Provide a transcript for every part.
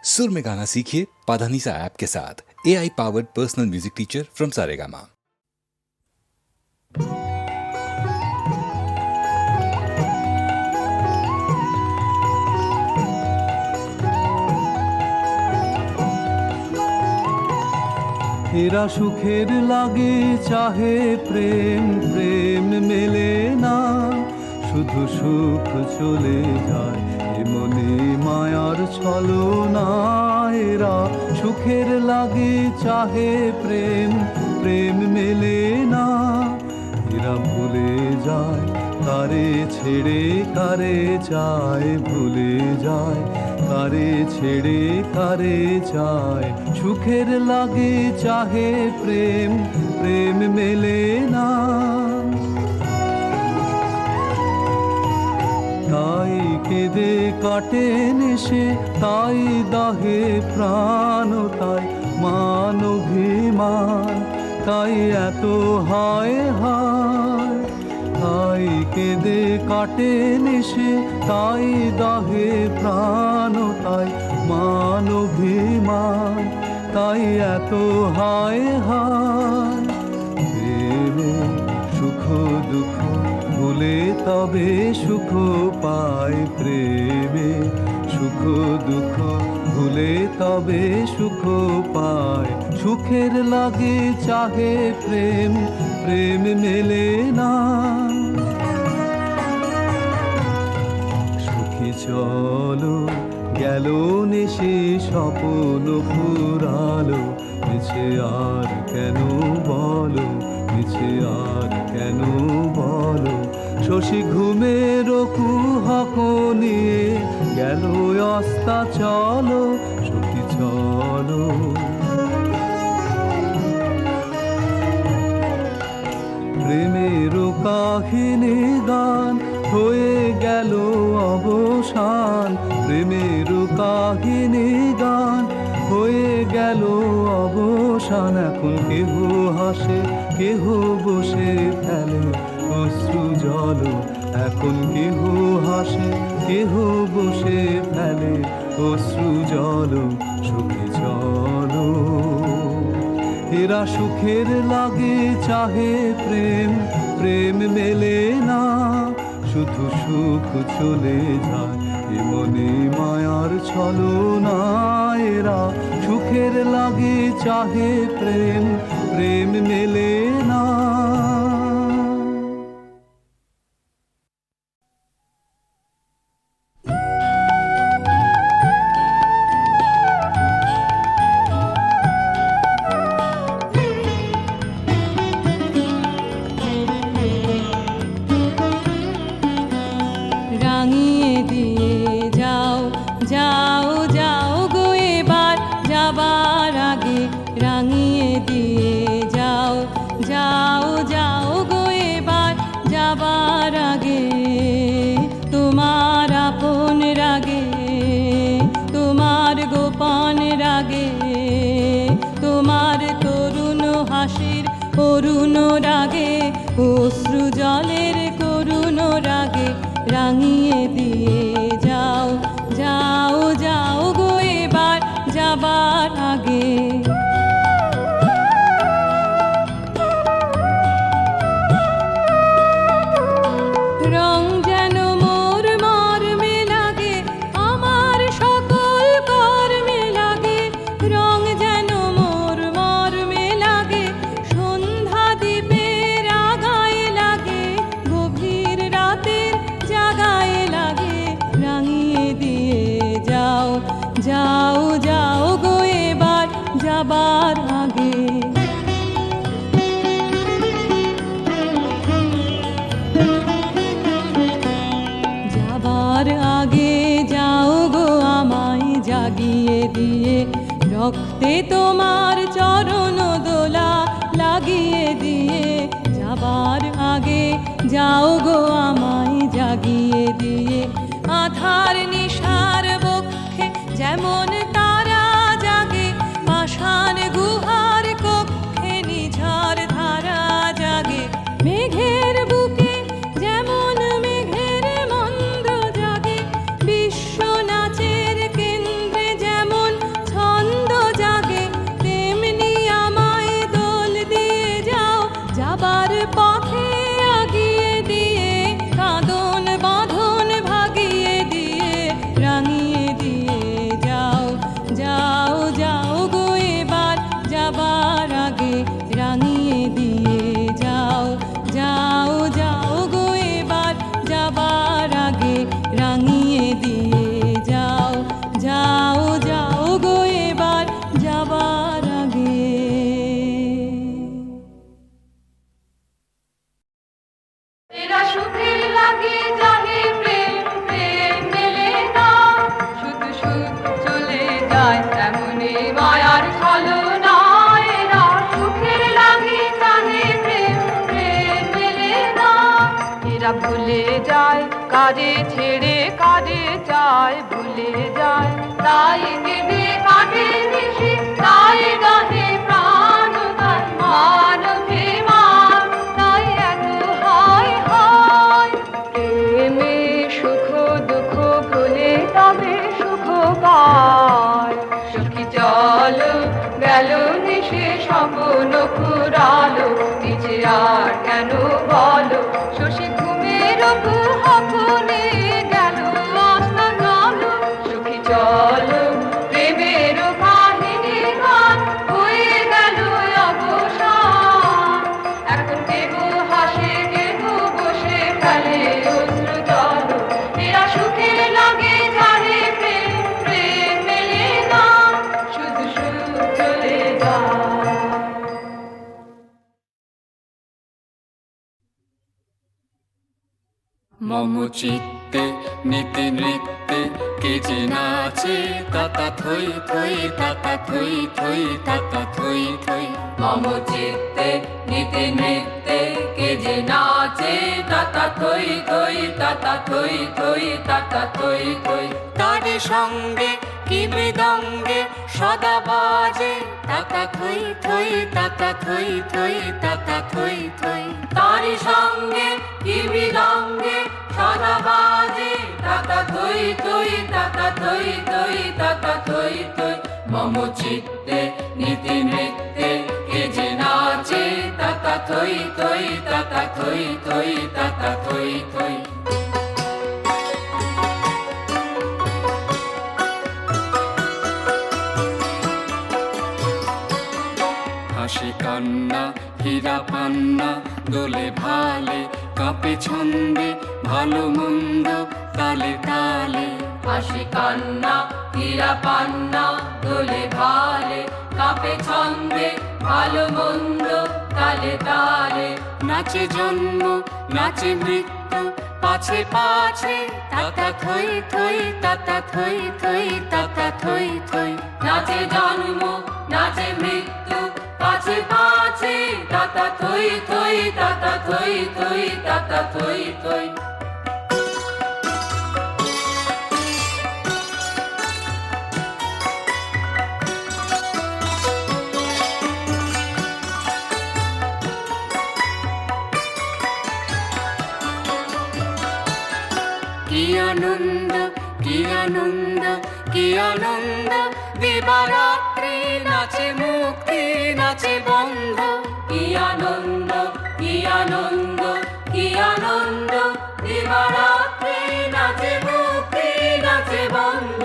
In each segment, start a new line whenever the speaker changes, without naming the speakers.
सुर में गाना सीखिए पाधानीसा ऐप के साथ। AI powered personal music teacher from Saregama.
এরা সুখের লাগে চাহে প্রেম, প্রেম মেলে না, শুধু সুখ চলে যায় এমনি মায়ার ছলনা। এরা সুখের লাগে চাহে প্রেম, প্রেম মেলে না, এরা ভুলে যায় কারে ছেড়ে কারে চায়, ভুলে যায় কারে ছেড়ে কারে চায়। সুখের লাগে চাহে প্রেম, প্রেম মেলে না, তাই কেঁদে কাটে নেশে, তাই দাহে প্রাণ, তাই মান অভিমান, তাই এত হায় হায়। তাই কেঁদে কাটে নেশে, তাই দাহে প্রাণ, তাই মান অভিমান, তাই এত হায় হায়। প্রেমে সুখ দুঃখ ভুলে তবে সুখ পায়, প্রেমে সুখ দুঃখ ভুলে তবে সুখ পায়। সুখের লাগে চাহে প্রেম, প্রেম মেলে না। সুখী চলো গেল নেশে স্বপ্ন ফুরালো, মিছে আর কেন বলো, মিছে আর কেন বলো। শশী ঘুমের কুহক নিয়ে গেল অস্তা চলো, সখী চলো। প্রেমের কাহিনী গান হয়ে গেল অবসান, প্রেমের কাহিনী গান হয়ে গেল অবসান। এখন কেহ হাসে কেহ বসে ফেলে অশ্রু জল, এখন কেহ হাসে কেহ বসে ফেলে অশ্রু জল। সুখী চলো এরা সুখের লাগে চাহে প্রেম, প্রেম মেলে না, শুধু সুখ চলে যায় এমনি মায়ার ছলনা। এরা সুখের লাগে চাহে প্রেম, প্রেম মেলে না।
করুণ রাগে অশ্রু জলের করুণ রাগে রাঙিয়ে দিয়ে যাও, যাও যাও গো এবার যাবার আগে। রং যেন মোর মর্মে লাগে, আমার সকল কর্মে লাগে, রং যেন মোর মর্মে লাগে, সন্ধ্যা দ্বীপের আগায় লাগে, গভীর রাতের জাগায় লাগে, রাঙিয়ে দিয়ে যাও, যাও যাও গো এবার যাবার আগে। যাবার আগে যাও গো আমায় জাগিয়ে দিয়ে, রক্তে তোমার চরণ দোলা লাগিয়ে দিয়ে। যাবার আগে যাও গো আমায় জাগিয়ে দিয়ে, আধার নিশার বক্ষে যেমন তারা জাগে, পাষাণ গুহার কক্ষে নিঝড় ধারা জাগে, মেঘের বুকে যেমন মেঘের মন্দ্র জাগে, বিশ্ব নাচের কেন্দ্রে যেমন ছলনায় এমনি মায়ার ছলনায় এরা সুখের লাগি জানে প্রেম প্রেম মেলে না এরা ভুলে যায় কাজে ছেড়ে কাজে যায় ভুলে যায় তাই কেঁদে কাটে নিশি তাই গাহে প্রাণ গান মানবে মান তাই এত হায় হায় প্রেমে সুখ দুঃখ ভুলে তবে সুখ পায় সখী চলো গেল নিশে স্বপ্ন ফুরালো নিচে আর কেন বলো শশী ঘুমের হকনে গেল আস্তা গেল সখী চলো প্রেমের কাহিনী গান হয়ে গেল অবসান এখন কেহ হাসে কেহ বসে ফেলে অশ্রু জল এরা সুখের লাগে জানে প্রেম প্রেম মেলে না শুধু সুখ চলে যায়
মম চিত্তে নিতে নৃত্যে কে যে নাচে তাতা থই থই তাতা থই থই তাতা থই থই
মম চিত্তে নিতে নৃত্যে কে যে নাচে তাতা থই থই তাতা থই থই তাতা থই থই
তারে সঙ্গে কি মৃদঙ্গে সদা বাজে তাতা থই থই তাতা থই থই তাতা থই থই
তারি সঙ্গে কি মৃদঙ্গে সদা বাজে তাতা থই থই তাতা থই থই তাতা থই থই
মম চিত্তে নিতে নৃত্যে কে যে নাচে তাতা থই থই তাতা থই থই তাতা থই থই হাসি কান্না হীরা পান্না দোলে ভালে কাঁপে ছন্দে ভালো মন্দ তালে তালে
হাসি কান্না হীরা পান্না দোলে ভালে কাপে ছন্দে ভালো মন্দ তালে তালে
নাচে জন্ম নাচে মৃত্যু পাছে পাছে তাতা থই থই তাতা থই থই তাতা থই থই
নাচে জন্ম নাচে মৃত্যু পাছে পাছে তাতা থই থই তাতা থই থই তাতা থই থই
কি আনন্দ কি আনন্দ কি আনন্দ দিবারাত্রি নাচে মুক্তি নাচে বন্ধ
কি আনন্দ কি আনন্দ কি আনন্দ দিবারাত্রি নাচে মুক্তি নাচে বন্ধ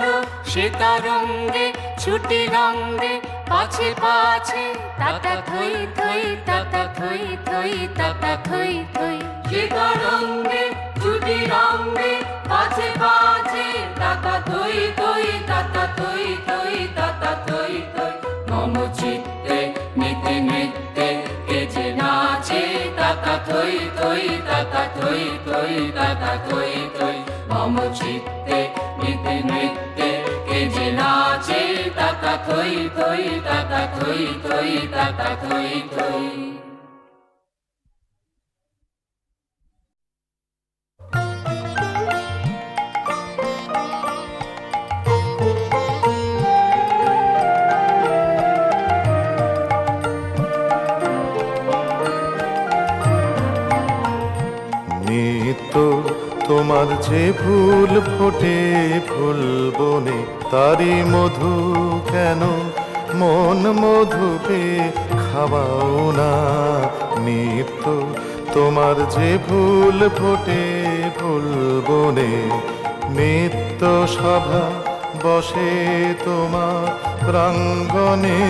সীতারঙ্গে ছুটি রঙ্গে পাছে পাছে তাতা থই থই তাতা থই থই তাতা থই থই
সীতারঙ্গে ছুটি রঙ্গে পাছে পাছে তাতা থই থই তাতা থই থই তাতা থই থই
মম চিত্তে নিতে নৃত্যে কে যে নাচে তাতা থই থই তাতা থই থই তাতা থই থই মম চিত্তে নিতে নৃত্যে কে যে নাচে তাতা থই থই তাতা থই থই তাতা থই থই
নিত্য তোমার যে ফুল ফোটে ফুল বনে তারি মধু কেন মন মধু পেয়ে খাওয়াও না নিত্য তোমার যে ফুল ফোটে ফুল বনে নিত্য সভা বসে তোমার প্রাঙ্গণে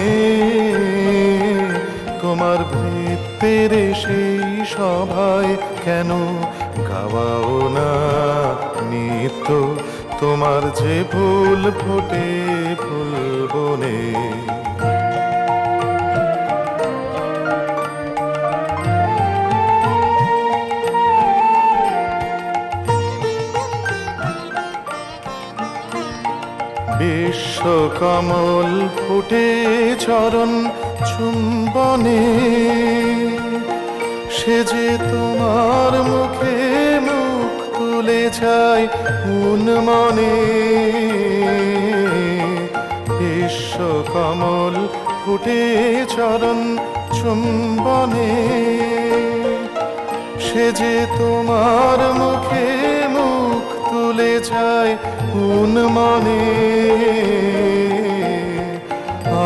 তোমার ভিত্তির সেই সভায় কেন গাওয়াও না নিত্য তোমার যে ফুল ফোটে ফুল বনে বিশ্ব কমল ফুটে চরণ চুম্বনে, সে যে তোমার মুখে মুখ তুলে যায় মনে। বিশ্ব কমল ফুটে চরণ চুম্বনে, সে যে তোমার মুখে মুখ তুলে যায় মনে।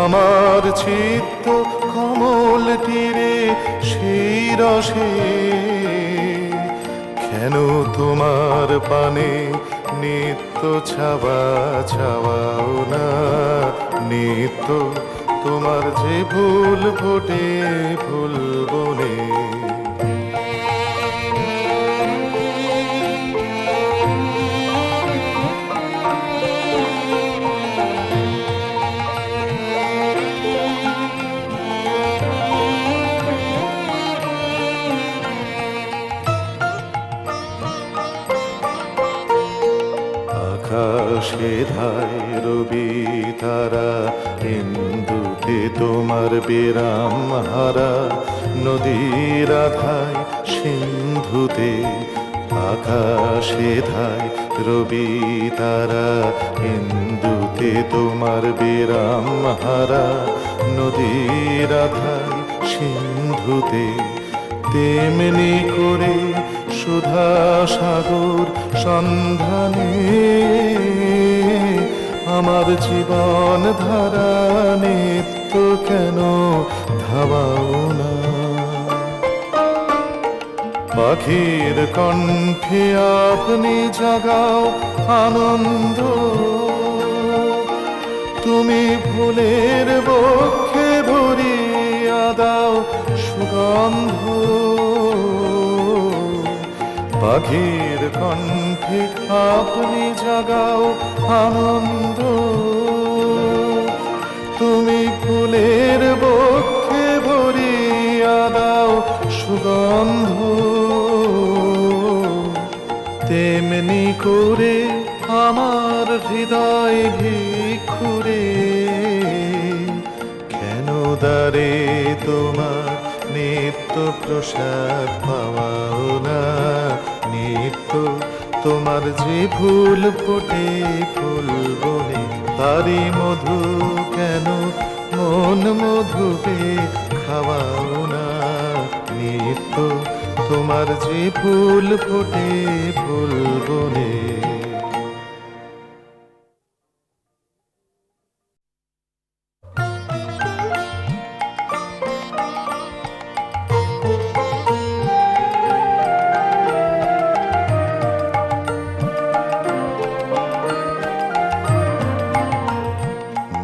আমার চিত্ত কমল তীরে সেই রসে, কেন তোমার পানে নিত্য ছাওয়া ছাওয়াও না। নিত্য তোমার যে ফুল ফোটে ফুল বনে। আকাশে ধায় রবি তারা, ইন্দুতে তোমার বিরাম হারা। নদীর আধায় সিন্ধুতে, আকাশে ধায় রবি তারা, ইন্দুতে তোমার বিরাম হারা। নদীর আধায় সিন্ধুতে, তেমনি করে সুধা সাগর সন্ধানে, আমার জীবন ধারা নিত্য কেন ধাবাও না। পাখির কণ্ঠে আপনি জাগাও আনন্দ, তুমি ফুলের বক্ষে ভরিয়া দাও সুগন্ধ। পাখির কণ্ঠে আপনি জাগাও আনন্দ, তুমি ফুলের বক্ষে ভরিয়া দাও সুগন্ধ। তেমনি করে আমার হৃদয় ভিক্ষুরে, কেন দ্বারে তোমার নিত্য প্রসাদ পাওয়াও না। নিত্য তোমার যে ফুল ফোটে ফুল বনে, তারি মধু কেন মন মধুতে খাওয়াও না। নিত্য তোমার যে ফুল ফোটে ফুল বনে।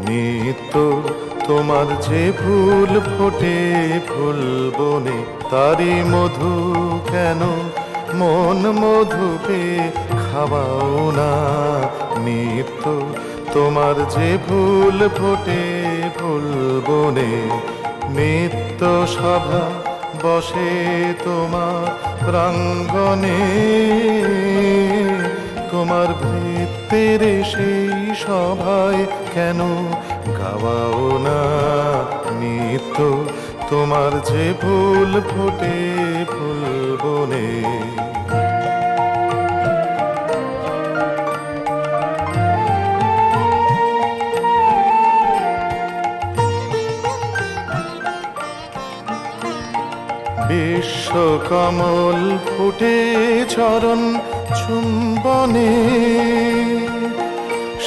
নিত্য তোমার যে ফুল ফোটে ফুল বনে, তারি মধু কেন মন মধুপে খাওয়াও না। নিত্য তোমার যে ফুল ফোটে ফুল বনে, নিত্য সভা বসে তোমার প্রাঙ্গণে, তোমার ভৃত্যের সেই সভায় কেন গাওয়াও না। নিত্য তোমার যে ফুল ফোটে ফুল বনে। বিশ্ব কমল ফুটে চরণ চুম্বনে,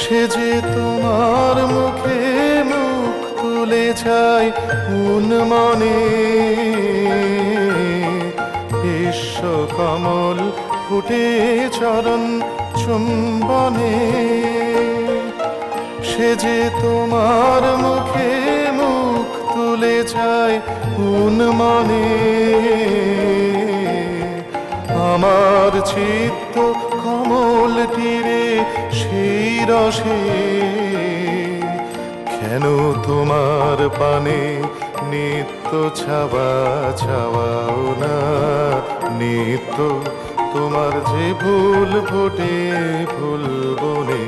সে যে তোমার মুখে মুখ তুলে যায় মনে। বিশ্ব কমল ফুটে চরণ চুম্বনে, সে যে তোমার মুখে মুখ তুলে যায় মনে। আমার চিত্ত কমল তীরে সেই রসে, কেন তোমার পানে নিত্য ছাওয়া ছাওয়াও না। নিত্য তোমার যে ফুল ফোটে ফুল বনে।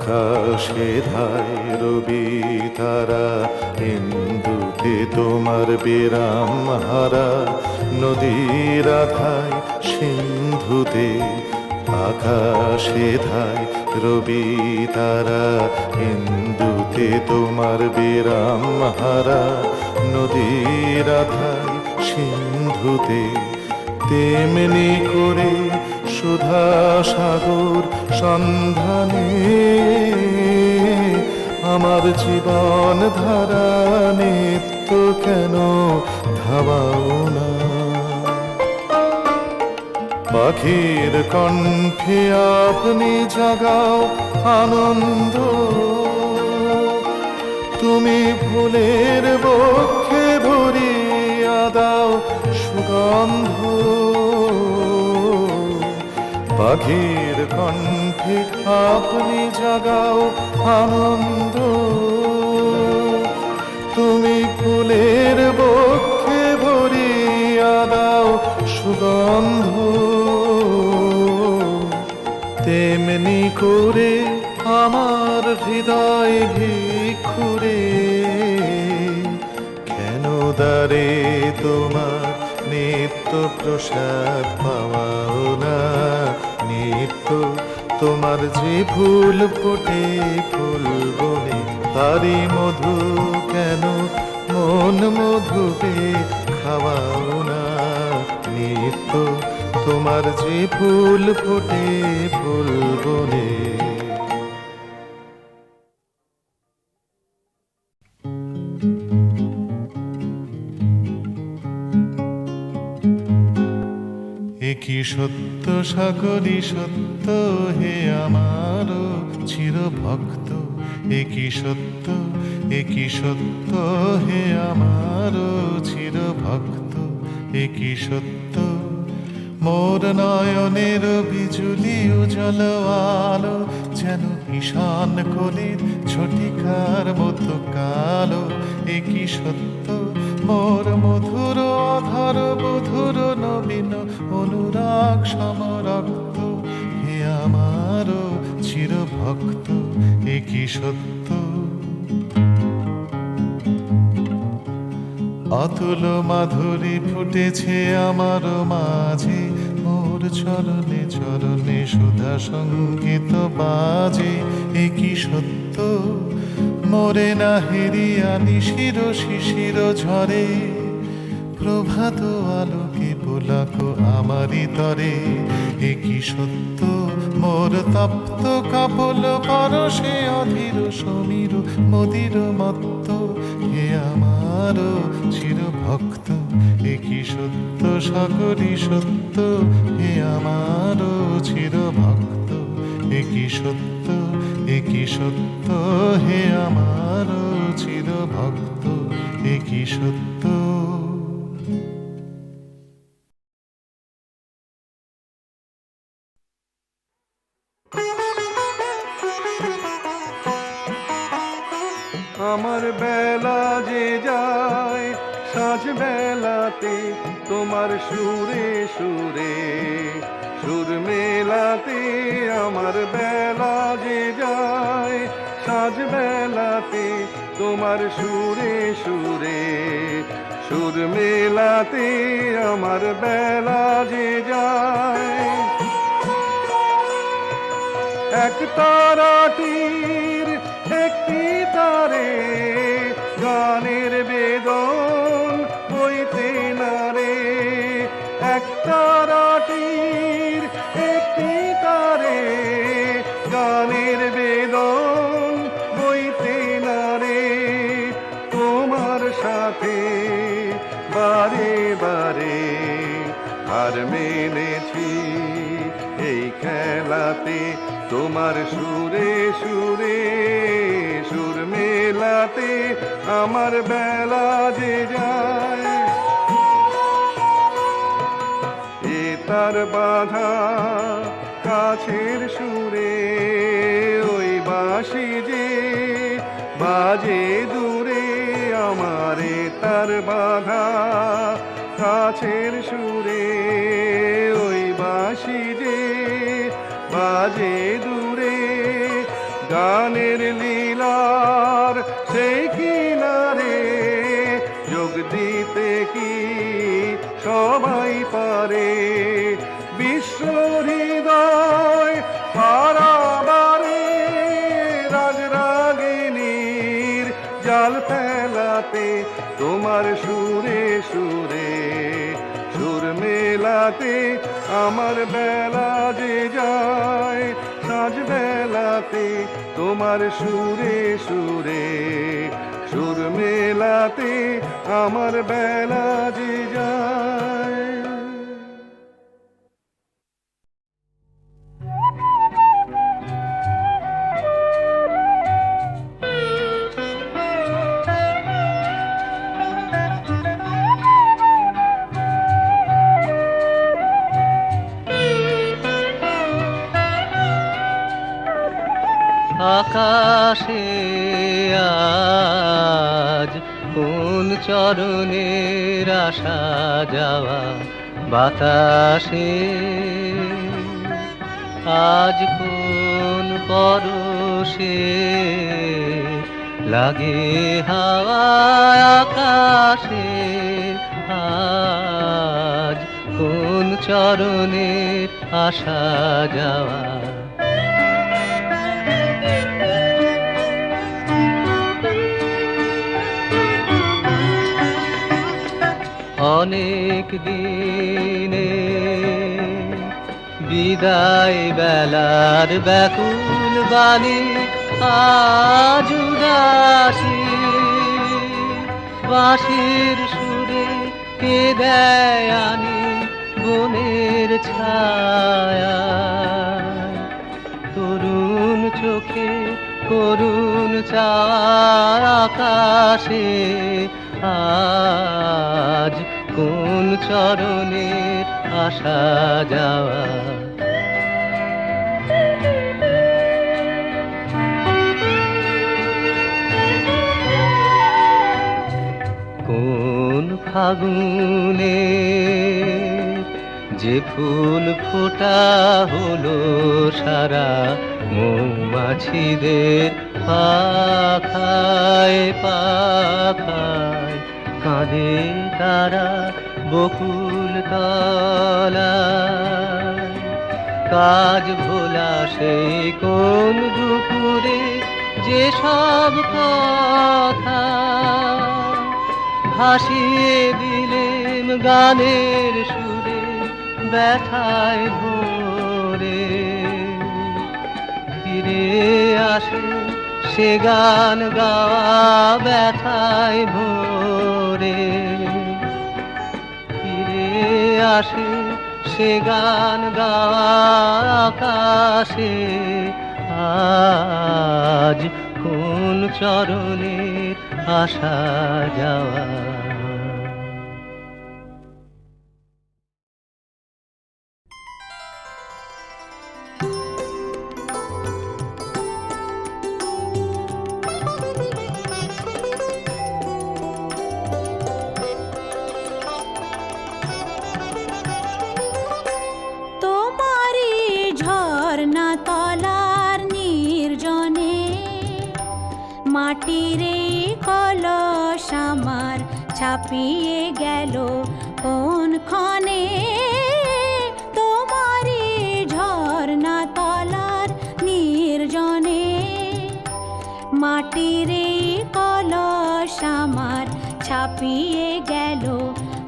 আকাশে ধায় রবি তারা, ইন্দুতে তোমার বিরাম হারা, নদীর আধায় সিন্ধুতে আকাশে ধায় রবি তারা, ইন্দুতে তোমার বিরাম হারা, নদীর আধায় সিন্ধুতে। তেমনি করে সুধা সাগর সন্ধানে আমার জীবন ধারা নিত্য কেন ধাবাও না। পাখির কণ্ঠে আপনি জাগাও আনন্দ, তুমি ফুলের বক্ষে ভরিয়া দাও সুগন্ধ। পাখির কণ্ঠে আপনি জাগাও আনন্দ, তুমি ফুলের বক্ষে ভরিয়া দাও সুগন্ধ। তেমনি করে আমার হৃদয় ভিক্ষুরে, কেন দ্বারে তোমার নিত্য প্রসাদ পাওয়াও না। নিত্য তোমার যে ফুল ফোটে ফুল বনে, তারি মধু কেন মন মধুবে খাওয়াও না। নিত্য তোমার যে ফুল ফোটে ফুল বনে। একই সত্য সকলই সত্য হে আমারও চিরভক্ত। একই সত্য একই সত্য হে আমারও চিরভক্ত। একই সত্য মোর নয়নের বিজুলি উজ্জ্বল আলো, যেন ঈশান কোলের ঝটিকার মতো কালো। একই সত্য মোর মধুর অধর বধুর নবীন অনুরাগ সমরক্ত হে আমারও চিরভক্ত। একই সত্য অতুল মাধুরী ফুটেছে আমার মাঝে, মোর চরণে চরণে সুধা সঙ্গীত বাজে। একই সত্য মোরে না হেরিয়া নিশির শিশির ঝরে, প্রভাত আলোকে পোলাক আমারি তরে। একই সত্য মোর তপ্ত কাপল পরশে অধীর সমীর মদির মত্ত হে আমারও চিরভক্ত। একই সত্য সকলই সত্য হে আমারও চিরভক্ত। একই সত্য একই সত্য হে আমারও চিরভক্ত। একই সত্য।
আমার বেলা যে যায় সাঁঝ বেলাতে তোমার সুরে সুরে সুর মেলাতে। আমার বেলা যে যায় সাঁঝ বেলাতে তোমার সুরে সুরে সুর মেলাতে। আমার বেলা যে যায় এক তারাটির একটি তারে গানের বেদন বইতে নারে। এক তারাটির একটি তারে গানের বেদন বইতে নারে। তোমার সাথে বারে বারে হার মেনেছি এই খেলাতে। তোমার সুরে সুরে সুর মেলাতে আমার বেলা যে যায়। এ তার বাধা কাছের সুরে ওই বাঁশি যে বাজে দূরে। আমারে তার বাধা কাছের সুরে ওই বাঁশি যে বাজে দূরে। গানের লীলার সেই কিনারে যোগ দিতে কি সবাই পারে বিশ্ব হৃদয় পারাবারে রাগরাগিনীর জাল ফেলাতে তোমার সুরে সুরে সুর মেলাতে আমার বেলা যে যায় সাজ বেলাতে তোমার সুরে সুরে সুর মেলাতে আমার বেলা যে যায়।
আকাশে আজ কোন চরণের আসা যাওয়া বাতাসে আজ কোন পরশে লাগে হাওয়া আকাশে আজ কোন চরণের আসা যাওয়া অনেক দিনে বিদায় বেলার ব্যাকুল বাণী আজ উদাসী বাঁশির সুরে কে দেয় আনি বনের ছায়া তরুণ চোখে করুণ চাওয়ার আকাশে আজ কোন চরণের আসা যাওয়া কোন ফাগুনে যে ফুল ফোটা হলো সারা মৌমাছিদের পাখায় পাখায় কাঁদে তারা বকুল তলায় কাজ ভোলা সেই কোন দুপুরে যে সব কথা ভাসিয়ে দিলেন গানের সুরে ব্যথায় ভোরে ফিরে আসে সে গান গাওয়া ব্যথায় ভোরে ফিরে আসে সে গান গাওয়া আকাশে আজ কোন চরণের আসা যাওয়া
মাটিরে কলস আমার ছাপিয়ে গেল কোন ক্ষণে তোমারে ঝর্ণা তলার নির্জনে মাটিরে কলস আমার ছাপিয়ে গেল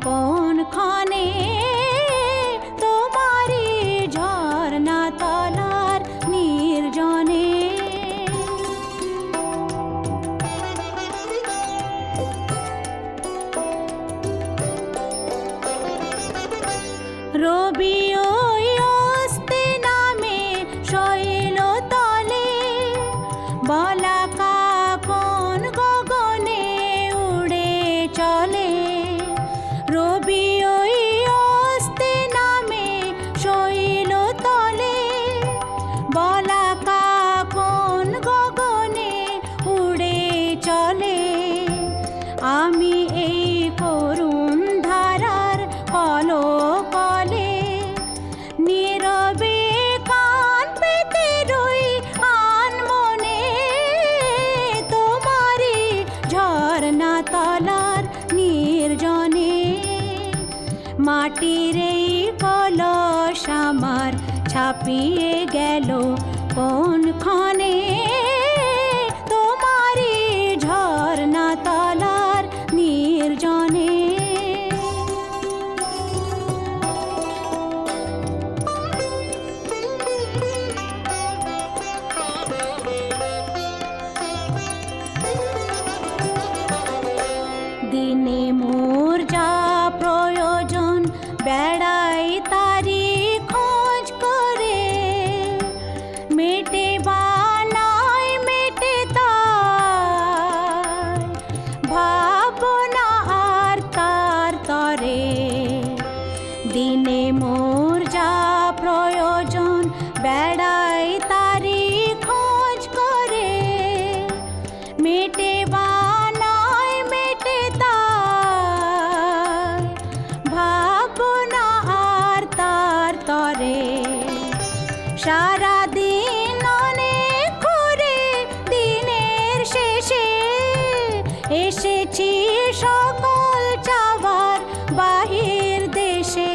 কোন ক্ষণে তোমারে ঝর্ণা তলার নির্জনে রবি ওই অস্তে নামে শৈল তলে বলাকা কোন গগনে উড়ে চলে ছাপিয়ে গেল কোন ক্ষণে তোমারই ঝর্ণা তলার নির্জনে। দিনে মোর যা প্রয়োজন বেড়াই তারি খোঁজ করে, মেটে বা নাই মেটে তার ভাবনা আর তার তরে। দিনে মোর যা প্রয়োজন বেড়াই তারি খোঁজ করে, মেটে বা নাই মেটে তার ভাবনা আর তার তরে। সারা দিন অনেক ঘুরে দিনের শেষে এসেছি সকল চাওয়ার বাহির দেশে।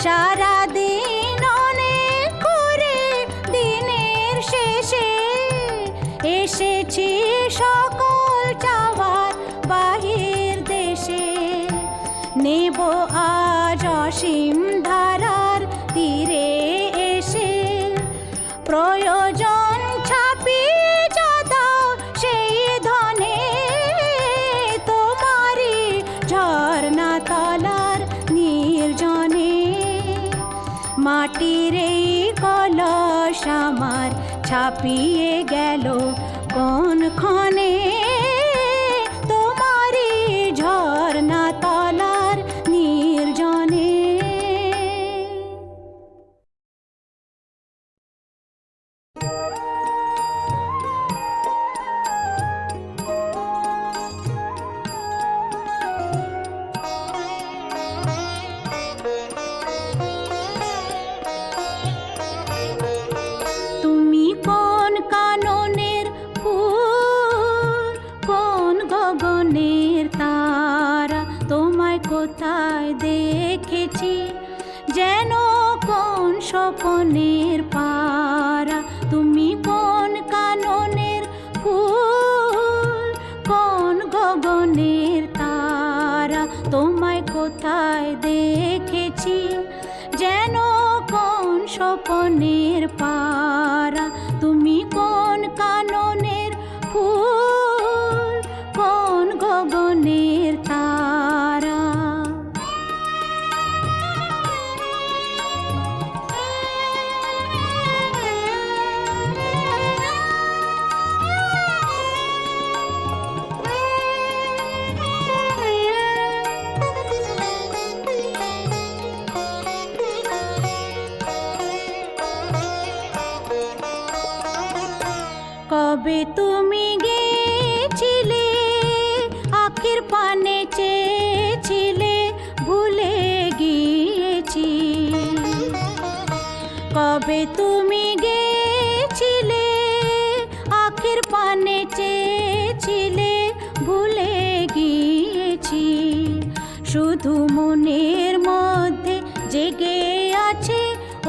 সারা দিন অনেক ঘুরে দিনের শেষে এসেছি সকল চাওয়ার বাহির দেশে। নেব আজ অসীম ধারার তীরে এসে, প্রয়োজন ছাপিয়ে যা দাও সেই ধনে। তোমারই ঝর্ণা তলার নির্জনে, মাটির এই কলস আমার ছাপিয়ে গেল কোন ক্ষণে তোমারই ঝর্ণা তলার নির্জনে। তুমি কোন কাননের ফুল, কোন গগনের তারা, তোমায় কোথায় দেখেছি যেন কোন স্বপনের পারা। তুমি কোন কাননের ফুল, কোন গগনের তারা, তোমায় কোথায় দেখেছি যেন কোন স্বপনের পারা। তুমি কোন কাননের ফুল, কোন গগনের তারা। কবে তুমি গেছিলে আখির পানে চেয়েছিলে, ভুলে গিয়েছি। কবে তুমি গেছিলে আখির পানে চেয়েছিলে, ভুলে গিয়েছি। শুধু মনের মধ্যে জেগে আছে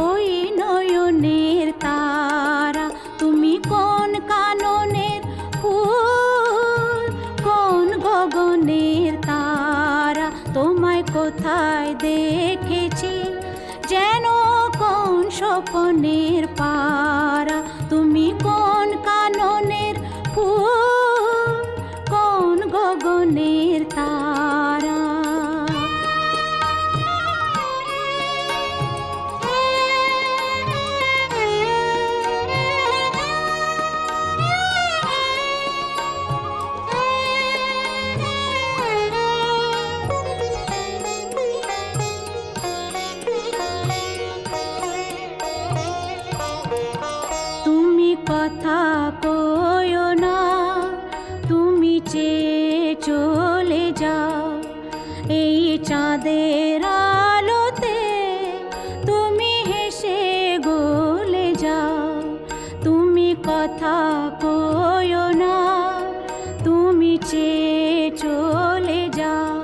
ওই নয়নের তারা। তুমি কোন কাননের ফুল, কোন গগনের তারা, তোমায় কোথায় দেখেছি যেন কোন স্বপনের পারা। তুমি কোন কাননের ফুল, কোন গগনের তারা। তুমি কথা কয়ো না, তুমি চেয়ে চলে যাও এই চাঁদের আলোতে। তুমি হেসে গলে যাও, তুমি কথা কয়ো না, তুমি চেয়ে চলে যাও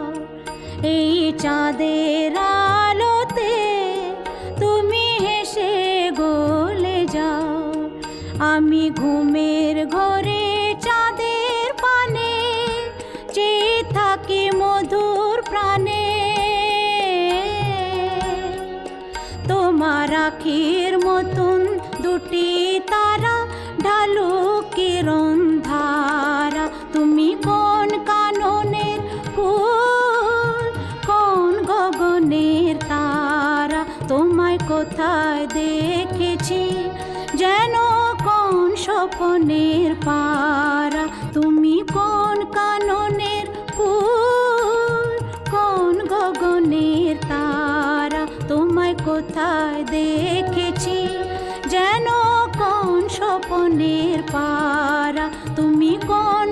এই চাঁদের আলোতে। তুমি হেসে আমি ঘুমের ঘরে চাঁদের পানে চেয়ে থাকি মধুর প্রাণে তোমার আখির মতন দুটি তারা ঢালু কিরণ ধারা তুমি কোন কাননের ফুল কোন গগনের তারা তোমায় কোথায় দেখেছি যেন কোন স্বপনের পারা তুমি কোন কাননের ফুল কোন গগনের তারা তোমায় কোথায় দেখেছি যেন কোন স্বপনের পারা তুমি কোন